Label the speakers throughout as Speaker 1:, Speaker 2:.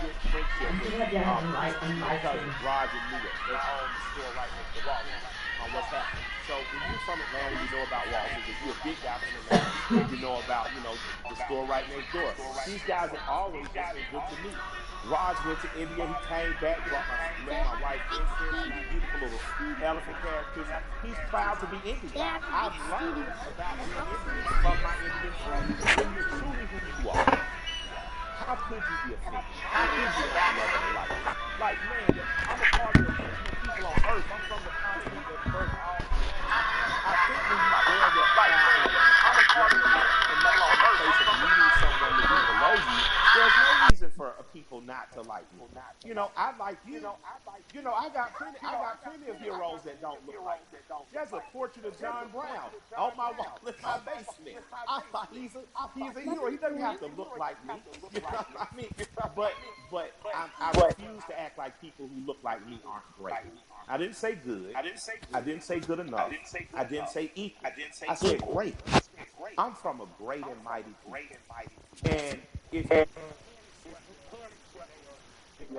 Speaker 1: good friendship with his cousin, Roger Neal. They own the store right next to Walters. What's happening? So when you're from Atlanta, you know about Walters. If you're a big guy from Atlanta, you know about, the store right next door. These guys have always just been good to me. Raj went to India. He came back, brought my wife Vincent, these beautiful little elephant characters. He's proud to be Indian. I've learned about being Indian from my Indian friends. When you're truly who you are, how could you be offended? How could you not love it or like it? Like, man, I'm a part of the original people on earth. I'm from the continent that birthed all humanity. I think when you wear that pride and unapologetically and not from a place of needing someone to be below you, there's no reason for people not to like me. I like you. I got plenty of heroes that don't look like me. There's a portrait of John Brown on my wall in my basement. He's a hero. He doesn't have to look like me. You know what I mean? But I refuse to act like people who look like me aren't great. I didn't say good. I didn't say good enough. I didn't say equal. I said great. I'm from a great and mighty people. And if you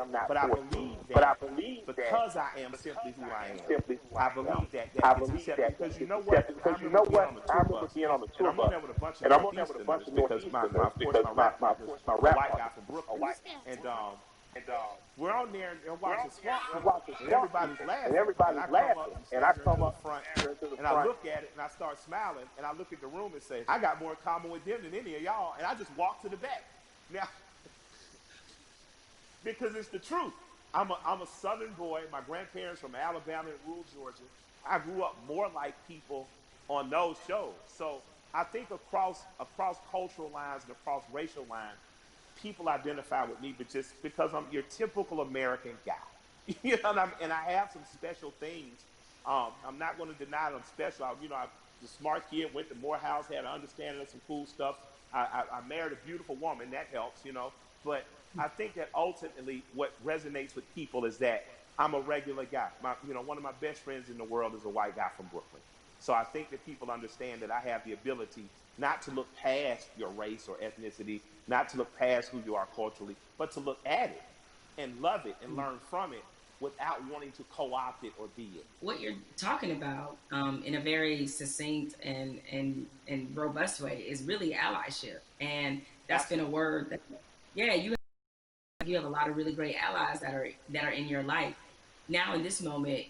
Speaker 1: I'm not but I believe that because I am simply who I am, I believe that that gets accepted. Because you know what? I remember being on the tour bus, and I'm on there with a bunch of Northeasterners because of course, my rap partner's a white guy from Brooklyn, and we're on there and they're watching Swamp Thing, and everybody's laughing, and I come up and stagger into the front, and I look at it and I start smiling, and I look at the room and say, I got more in common with them than any of y'all, and I just walk to the back. Now, because it's the truth. I'm a Southern boy. My grandparents from Alabama and rural Georgia. I grew up more like people on those shows. So I think across cultural lines and across racial lines, people identify with me, but just because I'm your typical American guy. And I have some special things. I'm not going to deny that I'm special. I'm the smart kid, went to Morehouse, had an understanding of some cool stuff. I married a beautiful woman, that helps, But I think that ultimately what resonates with people is that I'm a regular guy. One of my best friends in the world is a white guy from Brooklyn. So I think that people understand that I have the ability not to look past your race or ethnicity, not to look past who you are culturally, but to look at it and love it and learn from it without wanting to co-opt it or be it.
Speaker 2: What you're talking about in a very succinct and robust way is really allyship. And that's been a
Speaker 1: Absolutely.
Speaker 2: word that, yeah, you have a lot of really great allies that are in your life. Now in this moment,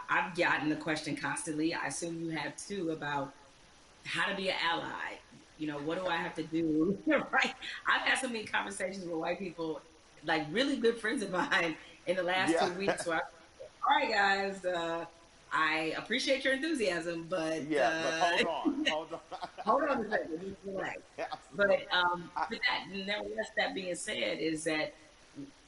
Speaker 2: I've gotten the question constantly. I assume you have too about how to be an ally. What do I have to do? Right? I've had so many conversations with white people, like really good friends of mine, in the last
Speaker 1: Yeah.
Speaker 2: 2 weeks. Where all right, guys, I appreciate your enthusiasm, but
Speaker 1: Yeah, but hold on.
Speaker 2: hold on a second, just relax. But
Speaker 1: Absolutely. I,
Speaker 2: but nevertheless, that being said, is that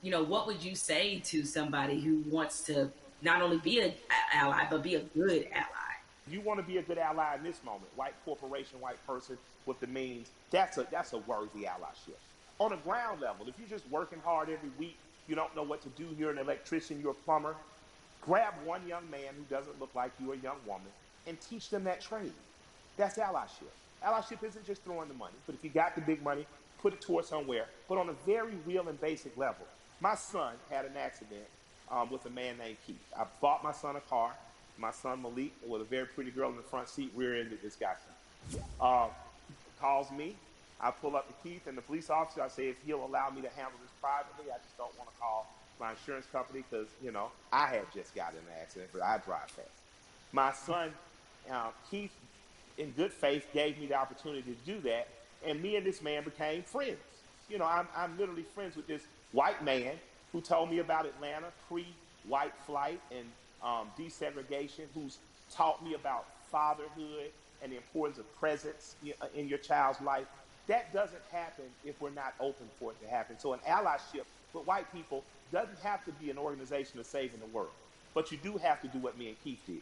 Speaker 2: what would you say to somebody who wants to not only be an ally but be a good ally?
Speaker 1: you want to be a good ally in this moment, white corporation, white person with the means, that's a worthy allyship. On a ground level, if you're just working hard every week, you don't know what to do, you're an electrician, you're a plumber, grab one young man who doesn't look like you, a young woman, and teach them that trade. That's allyship. Allyship isn't just throwing the money, but if you got the big money, put it towards somewhere, but on a very real and basic level. My son had an accident with a man named Keith. I bought my son a car. My son Malik, with a very pretty girl in the front seat, rear-ended this guy. Uh, Calls me. I pull up to Keith and the police officer. I say if he'll allow me to handle this privately, I just don't want to call my insurance company because, I had just got in an accident, but I drive fast. My son, Keith, in good faith, gave me the opportunity to do that, and me and this man became friends. I'm literally friends with this white man who told me about Atlanta pre-white flight and desegregation, who's taught me about fatherhood and the importance of presence in your child's life. That doesn't happen if we're not open for it to happen. So an allyship with white people doesn't have to be an organization of saving the world. But you do have to do what me and Keith did.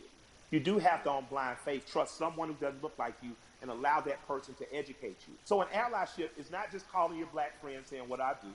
Speaker 1: You do have to, on blind faith, trust someone who doesn't look like you and allow that person to educate you. So an allyship is not just calling your black friends saying what I do.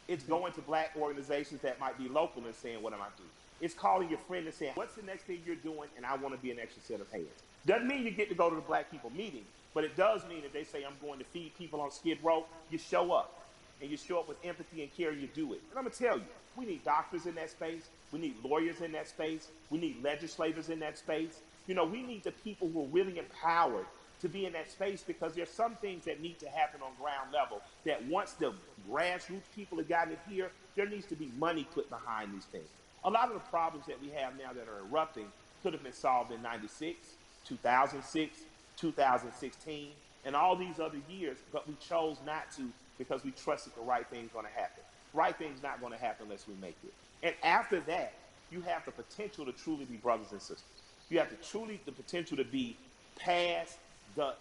Speaker 1: It's going to black organizations that might be local and saying what am I doing. It's calling your friend and saying, what's the next thing you're doing? And I want to be an extra set of hands. Doesn't mean you get to go to the black people meeting, but it does mean that they say, I'm going to feed people on Skid Row. You show up. and you show up with empathy and care, you do it. And I'm going to tell you, we need doctors in that space. We need lawyers in that space. We need legislators in that space. We need the people who are really empowered to be in that space, because there's some things that need to happen on ground level that once the grassroots people have gotten it here, there needs to be money put behind these things. A lot of the problems that we have now that are erupting could have been solved in 96, 2006, 2016, and all these other years, but we chose not to because we trusted the right thing's going to happen. Right thing's not going to happen unless we make it. And after that, you have the potential to truly be brothers and sisters. You have the potential to be past the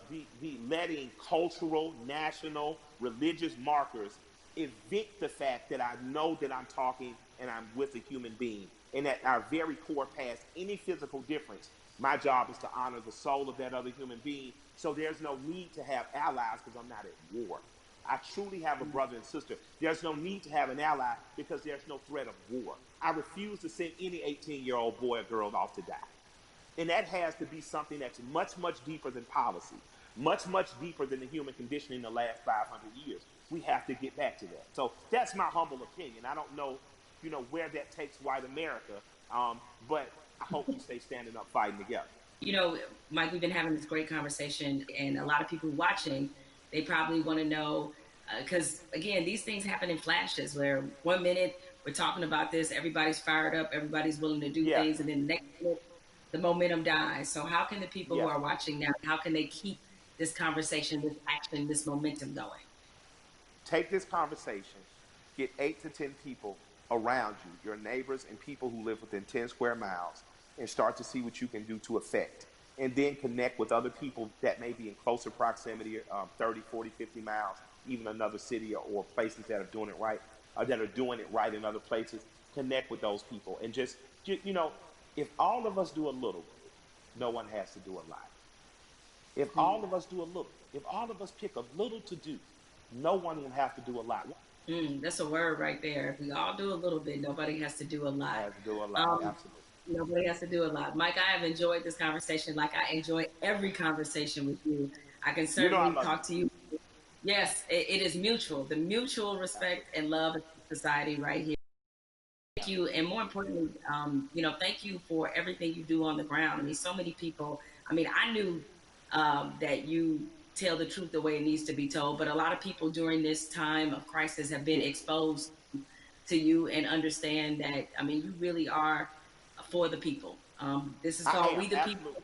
Speaker 1: letting cultural, national, religious markers evict the fact that I know that I'm talking and I'm with a human being, and at our very core, past any physical difference, my job is to honor the soul of that other human being. So there's no need to have allies because I'm not at war. I truly have a brother and sister. There's no need to have an ally because there's no threat of war. I refuse to send any 18-year-old boy or girl off to die. And that has to be something that's much, much deeper than policy, much, much deeper than the human condition in the last 500 years. We have to get back to that. So that's my humble opinion. I don't know, where that takes white America, but I hope we stay standing up, fighting together.
Speaker 2: You know, Mike, we've been having this great conversation, and a lot of people watching, they probably want to know, because again, these things happen in flashes where 1 minute we're talking about this, everybody's fired up, everybody's willing to do
Speaker 1: Yeah,
Speaker 2: things, and then the next minute the momentum dies. So, how can the people who
Speaker 1: yeah.
Speaker 2: are watching now, how can they keep this conversation, this action, this momentum going?
Speaker 1: Take this conversation, get 8 to 10 people around you, your neighbors and people who live within 10 square miles, and start to see what you can do to affect. And then connect with other people that may be in closer proximity, 30, 40, 50 miles, even another city or places that are doing it right, or that are doing it right in other places. Connect with those people and just, if all of us do a little, no one has to do a lot. If
Speaker 2: Mm.
Speaker 1: all of us do a little, if all of us pick a little to do, no one will have to do a lot.
Speaker 2: That's a word right there. If we all do a little bit, nobody has to do a lot.
Speaker 1: Has to do a lot.
Speaker 2: Um,
Speaker 1: Absolutely.
Speaker 2: Nobody has to do a lot. Mike, I have enjoyed this conversation like I enjoy every conversation with you. I can
Speaker 1: I
Speaker 2: certainly
Speaker 1: love you.
Speaker 2: talk to you. Yes, it is mutual. The mutual respect
Speaker 1: Absolutely.
Speaker 2: and love of society right here. Thank you, and more importantly, thank you for everything you do on the ground. I mean, so many people. I mean, I knew that you tell the truth the way it needs to be told, but a lot of people during this time of crisis have been
Speaker 1: Yeah.
Speaker 2: exposed to you and understand that. I mean, you really are for the people. This is
Speaker 1: I
Speaker 2: called
Speaker 1: am.
Speaker 2: We the People.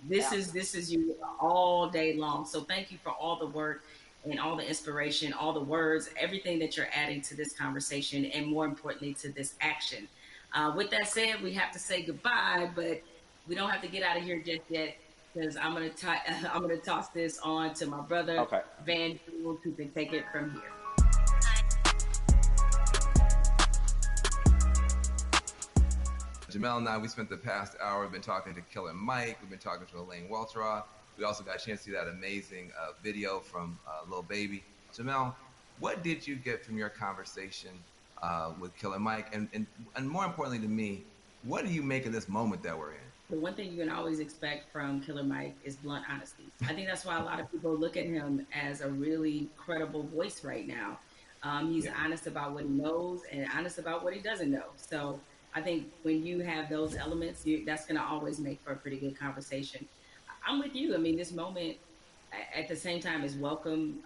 Speaker 1: Absolutely. Absolutely.
Speaker 2: This is you all day long. So thank you for all the work and all the inspiration, all the words, everything that you're adding to this conversation, and more importantly to this action. With that said, we have to say goodbye, but we don't have to get out of here just yet because I'm gonna toss this on to my brother
Speaker 1: Okay.
Speaker 2: Van Jules, who can take it from here.
Speaker 3: Jamel and I, we spent the past hour, we've been talking to Killer Mike, we've been talking to Elaine Walteroth. We also got a chance to see that amazing video from Lil Baby. Jamel, what did you get from your conversation with Killer Mike? And more importantly to me, what do you make of this moment that we're in?
Speaker 2: The one thing you can always expect from Killer Mike is blunt honesty. I think that's why a lot of people look at him as a really credible voice right now. He's
Speaker 3: Yeah.
Speaker 2: honest about what he knows and honest about what he doesn't know. So I think when you have those elements, that's going to always make for a pretty good conversation. I'm with you. I mean, this moment at the same time is welcome.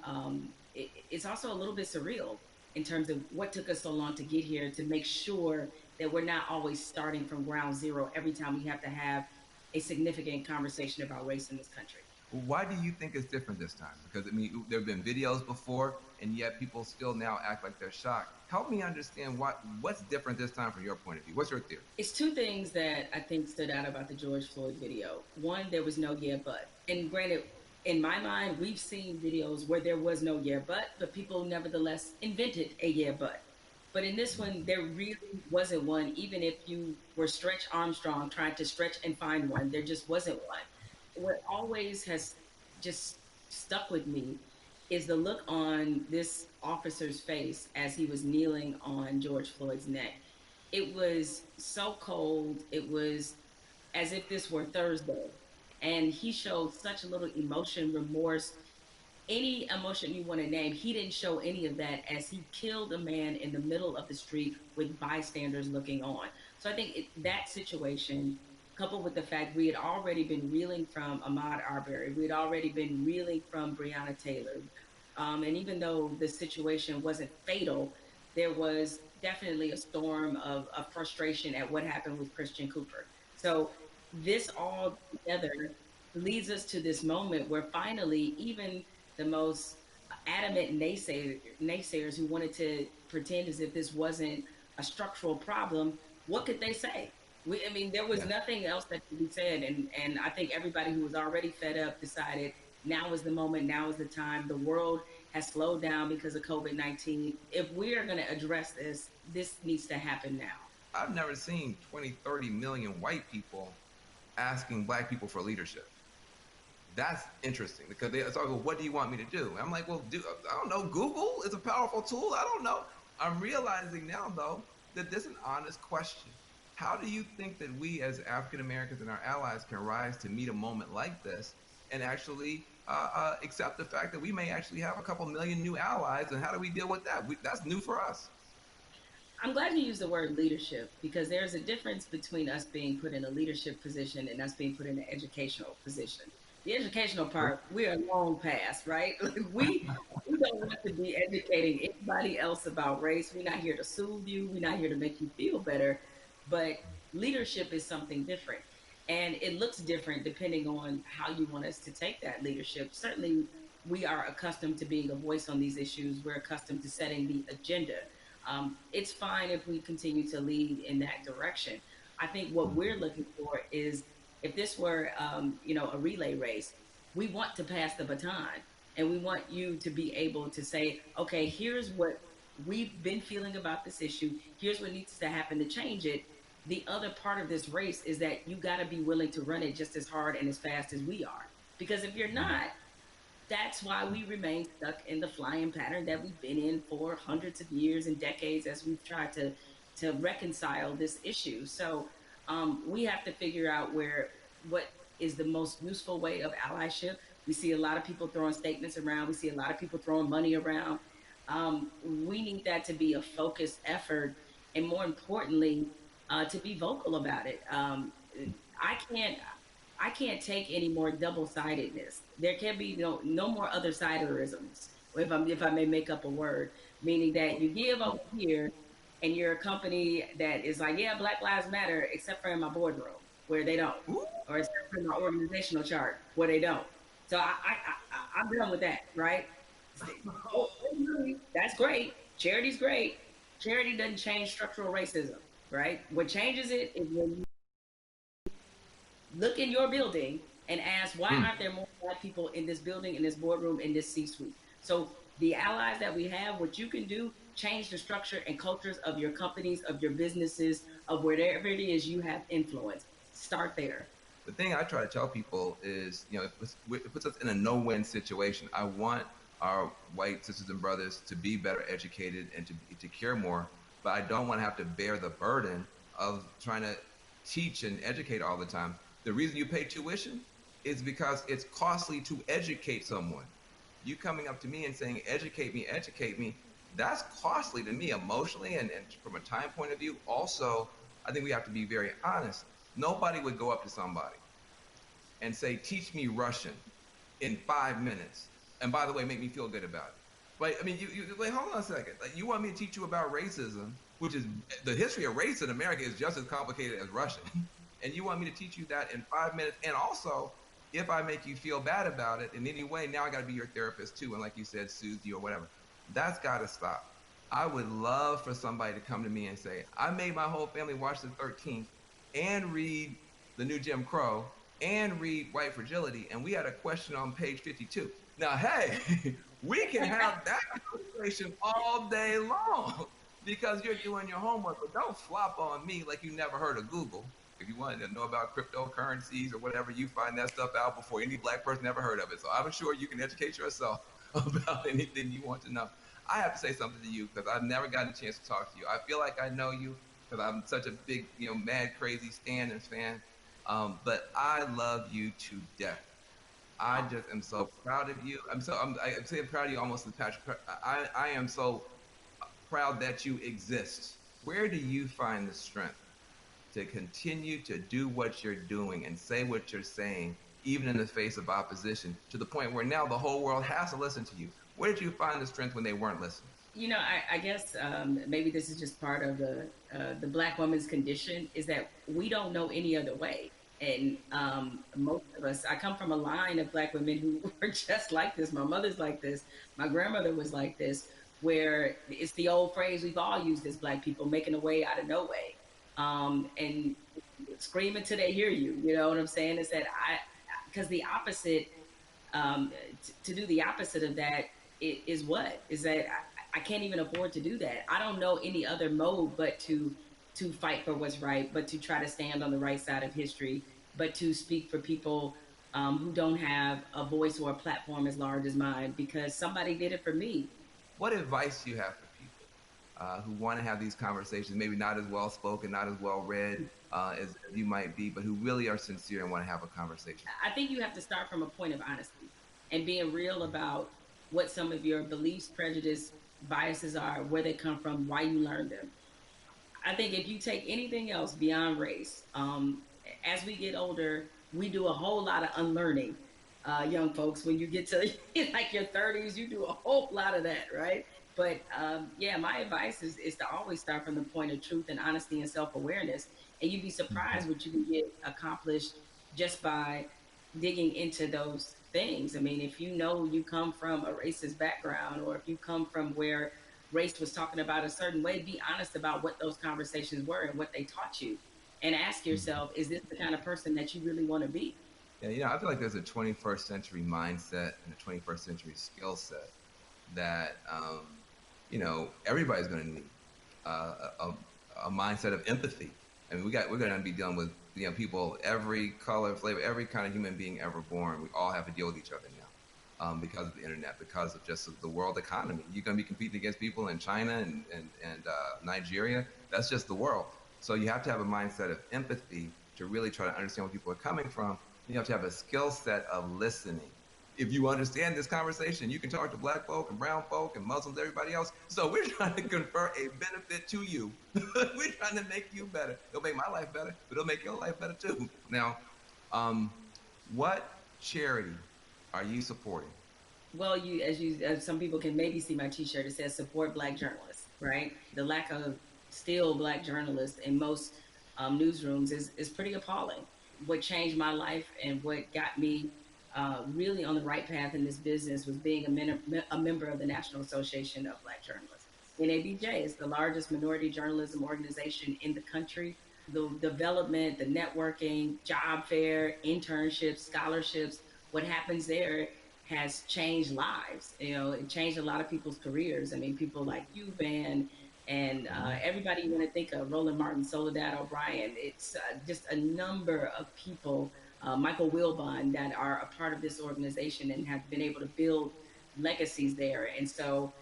Speaker 2: It's also a little bit surreal in terms of what took us so long to get here to make sure that we're not always starting from ground zero every time we have to have a significant conversation about race in this country.
Speaker 3: Why do you think it's different this time? Because I mean, there have been videos before, and yet people still now act like they're shocked. Help me understand what's different this time from your point of view. What's your theory?
Speaker 2: It's two things that I think stood out about the George Floyd video. One, there was no yeah, but. And granted, in my mind, we've seen videos where there was no yeah, but people nevertheless invented a yeah, but. But in this one, there really wasn't one, even if you were Stretch Armstrong trying to stretch and find one, there just wasn't one. What always has just stuck with me is the look on this officer's face as he was kneeling on George Floyd's neck. It was so cold. It was as if this were Thursday. And he showed such little emotion, remorse, any emotion you want to name, he didn't show any of that as he killed a man in the middle of the street with bystanders looking on. So I think that situation, coupled with the fact we had already been reeling from Ahmaud Arbery, we had already been reeling from Breonna Taylor. And even though the situation wasn't fatal, there was definitely a storm of frustration at what happened with Christian Cooper. So this all together leads us to this moment where finally, even the most adamant naysayers who wanted to pretend as if this wasn't a structural problem, what could they say? I mean, there was
Speaker 3: Yeah.
Speaker 2: nothing else that could be said, and I think everybody who was already fed up decided now is the moment, now is the time. The world has slowed down because of COVID-19. If we are going to address this, this needs to happen now.
Speaker 3: I've never seen 20, 30 million white people asking black people for leadership. That's interesting because they start going, what do you want me to do? And I'm like, well, I don't know. Google is a powerful tool. I don't know. I'm realizing now, though, that this is an honest question. How do you think that we as African Americans and our allies can rise to meet a moment like this and actually accept the fact that we may actually have a couple million new allies? And how do we deal with that? That's new for us.
Speaker 2: I'm glad you used the word leadership because there's a difference between us being put in a leadership position and us being put in an educational position. The educational part, we are long past, right? Like we don't want to be educating anybody else about race. We're not here to soothe you. We're not here to make you feel better. But leadership is something different. And it looks different depending on how you want us to take that leadership. Certainly, we are accustomed to being a voice on these issues. We're accustomed to setting the agenda. It's fine if we continue to lead in that direction. I think what we're looking for is if this were, a relay race, we want to pass the baton and we want you to be able to say, okay, here's what we've been feeling about this issue. Here's what needs to happen to change it. The other part of this race is that you got to be willing to run it just as hard and as fast as we are. Because if you're not, that's why we remain stuck in the flying pattern that we've been in for hundreds of years and decades as we've tried to reconcile this issue. So we have to figure out what is the most useful way of allyship. We see a lot of people throwing statements around. We see a lot of people throwing money around. We need that to be a focused effort, and more importantly, to be vocal about it. I can't I can't take any more double sidedness. There can be no more other siderisms. If I may make up a word, meaning that you give over here, and you're a company that is like, yeah, Black Lives Matter, except for in my boardroom where they don't,
Speaker 3: Ooh.
Speaker 2: or except for in my organizational chart where they don't. So I'm done with that, right? That's great. Charity's great. Charity doesn't change structural racism, right? What changes it is when you look in your building and ask, why
Speaker 3: Mm.
Speaker 2: aren't there more Black people in this building, in this boardroom, in this C-suite? So the allies that we have, what you can do, change the structure and cultures of your companies, of your businesses, of wherever it is you have influence. Start there.
Speaker 3: The thing I try to tell people is, it puts us in a no-win situation. I want our white sisters and brothers to be better educated and to care more, but I don't want to have to bear the burden of trying to teach and educate all the time. The reason you pay tuition is because it's costly to educate someone. You coming up to me and saying, educate me, that's costly to me emotionally and from a time point of view. Also, I think we have to be very honest. Nobody would go up to somebody and say, teach me Russian in 5 minutes. And by the way, make me feel good about it. But I mean, you like, hold on a second. Like, you want me to teach you about racism, which is the history of race in America is just as complicated as Russian. And you want me to teach you that in 5 minutes. And also, if I make you feel bad about it in any way, now I got to be your therapist too. And like you said, soothe you or whatever. That's got to stop. I would love for somebody to come to me and say, I made my whole family watch the 13th and read the new Jim Crow and read White Fragility. And we had a question on page 52. Now, hey, we can have that conversation all day long because you're doing your homework, but don't flop on me like you never heard of Google. If you wanted to know about cryptocurrencies or whatever, you find that stuff out before any Black person ever heard of it. So I'm sure you can educate yourself about anything you want to know. I have to say something to you because I've never gotten a chance to talk to you. I feel like I know you because I'm such a big, mad, crazy Stan and fan. But I love you to death. I just am so proud of you. I'm saying proud of you almost as Patrick. I am so proud that you exist. Where do you find the strength to continue to do what you're doing and say what you're saying, even in the face of opposition, to the point where now the whole world has to listen to you? Where did you find the strength when they weren't listening?
Speaker 2: I guess maybe this is just part of the Black woman's condition is that we don't know any other way. And most of us, I come from a line of Black women who were just like this. My mother's like this. My grandmother was like this, where it's the old phrase we've all used as Black people, making a way out of no way. And scream until they hear you. You know what I'm saying? Is that because the opposite, to do the opposite of that is what? Is that I can't even afford to do that. I don't know any other mode but to fight for what's right, but to try to stand on the right side of history, but to speak for people who don't have a voice or a platform as large as mine because somebody did it for me.
Speaker 3: What advice do you have for people who want to have these conversations, maybe not as well spoken, not as well read as you might be, but who really are sincere and want to have a conversation?
Speaker 2: I think you have to start from a point of honesty and being real about what some of your beliefs, prejudice, biases are, where they come from, why you learned them. I think if you take anything else beyond race, as we get older, we do a whole lot of unlearning. Young folks, when you get to like your 30s, you do a whole lot of that, right? But yeah, my advice is to always start from the point of truth and honesty and self awareness. And you'd be
Speaker 3: Mhm.
Speaker 2: surprised what you can get accomplished just by digging into those things. I mean, if you know you come from a racist background or if you come from where race was talking about a certain way, be honest about what those conversations were and what they taught you. And ask
Speaker 3: Mhm.
Speaker 2: yourself, is this the kind of person that you really want to be?
Speaker 3: Yeah, I feel like there's a 21st century mindset and a 21st century skill set that everybody's going to need a mindset of empathy. I mean, we're going to be dealing with people every color, flavor, every kind of human being ever born. We all have to deal with each other now because of the internet, because of just the world economy. You're going to be competing against people in China and Nigeria. That's just the world. So you have to have a mindset of empathy to really try to understand where people are coming from. You have to have a skill set of listening. If you understand this conversation, you can talk to Black folk and brown folk and Muslims, everybody else. So we're trying to confer a benefit to you. We're trying to make you better. It'll make my life better, but it'll make your life better too. Now, um, what charity are you supporting?
Speaker 2: Well, some people can maybe see my T-shirt. It says "Support Black Journalists." Right? The lack of still Black journalists in most newsrooms is pretty appalling. What changed my life and what got me really on the right path in this business was being a member of the National Association of Black Journalists. NABJ is the largest minority journalism organization in the country. The development, the networking, job fair, internships, scholarships, what happens there has changed lives. You know, it changed a lot of people's careers. I mean, people like you, Van, and
Speaker 3: Mhm.
Speaker 2: everybody you want to think of, Roland Martin, Soledad O'Brien. It's just a number of people, Michael Wilbon, that are a part of this organization and have been able to build legacies there. And so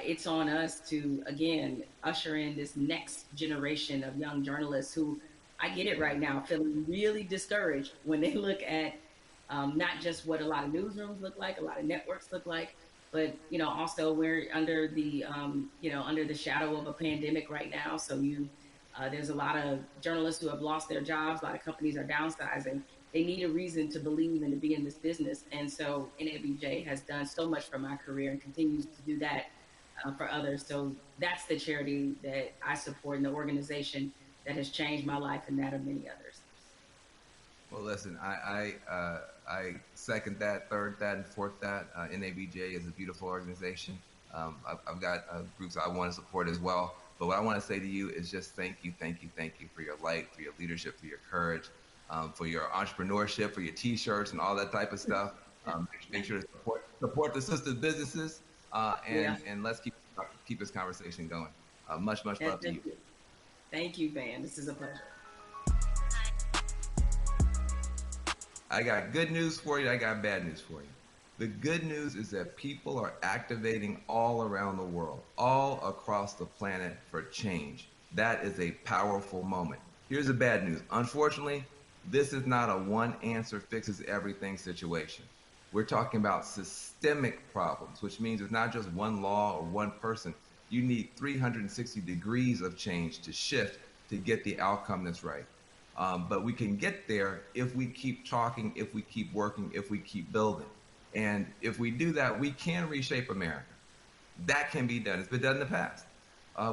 Speaker 2: it's on us to, again, usher in this next generation of young journalists who I get it right now, feeling really discouraged when they look at not just what a lot of newsrooms look like, a lot of networks look like, but also we're under the under the shadow of a pandemic right now. So there's a lot of journalists who have lost their jobs. A lot of companies are downsizing. They need a reason to believe and to be in this business. And so NABJ has done so much for my career and continues to do that for others. So that's the charity that I support and the organization that has changed my life and that of many others.
Speaker 3: Well, listen, I second that, third that, and fourth that. NABJ is a beautiful organization. I've got groups I want to support as well. But what I want to say to you is just thank you, thank you, thank you for your light, for your leadership, for your courage, for your entrepreneurship, for your T-shirts and all that type of stuff. Make sure to support the sister businesses,
Speaker 2: Yeah.
Speaker 3: and let's keep this conversation going. Much
Speaker 2: Yes,
Speaker 3: love to you.
Speaker 2: thank you, Van. This is a pleasure.
Speaker 3: I got good news for you. I got bad news for you. The good news is that people are activating all around the world, all across the planet for change. That is a powerful moment. Here's the bad news. Unfortunately, this is not a one answer fixes everything situation. We're talking about systemic problems, which means it's not just one law or one person. You need 360 degrees of change to shift to get the outcome that's right. But we can get there if we keep talking, if we keep working, if we keep building. And if we do that, we can reshape America. That can be done. It's been done in the past.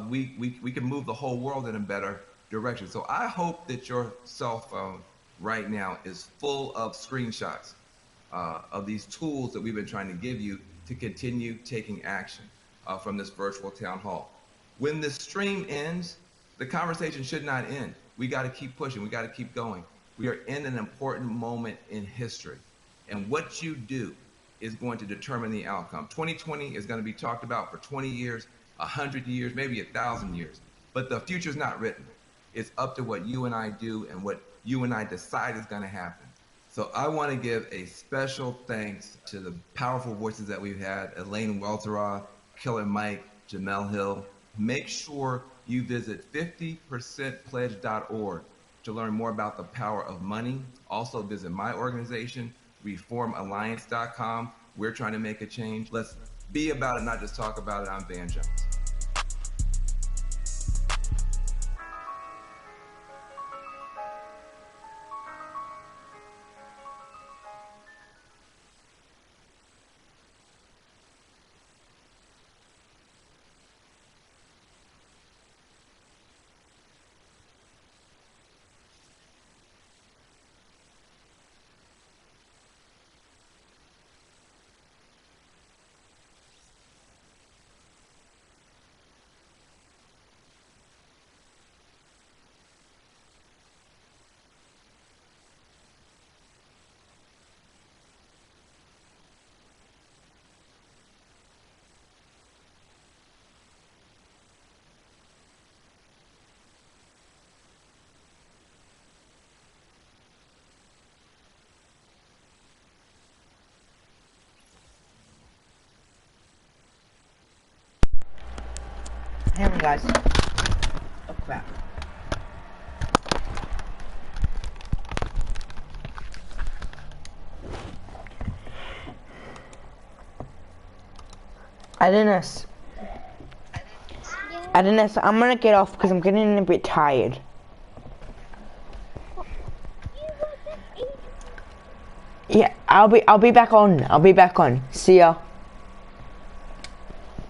Speaker 3: We can move the whole world in a better direction. So I hope that your cell phone right now is full of screenshots of these tools that we've been trying to give you to continue taking action from this virtual town hall. When the stream ends, the conversation should not end. We got to keep pushing. We got to keep going. We are in an important moment in history. And what you do is going to determine the outcome. 2020 is going to be talked about for 20 years, 100 years, maybe 1,000 years. But the future's not written. It's up to what you and I do and what you and I decide is going to happen. So I want to give a special thanks to the powerful voices that we've had, Elaine Welteroth, Killer Mike, Jamel Hill. Make sure you visit 50percentpledge.org to learn more about the power of money. Also visit my organization, reformalliance.com. We're trying to make a change. Let's be about it, not just talk about it. I'm Van Jones.
Speaker 4: Hang on, guys. Oh crap. Adonis, I'm gonna get off because I'm getting a bit tired. Yeah, I'll be back on. See ya.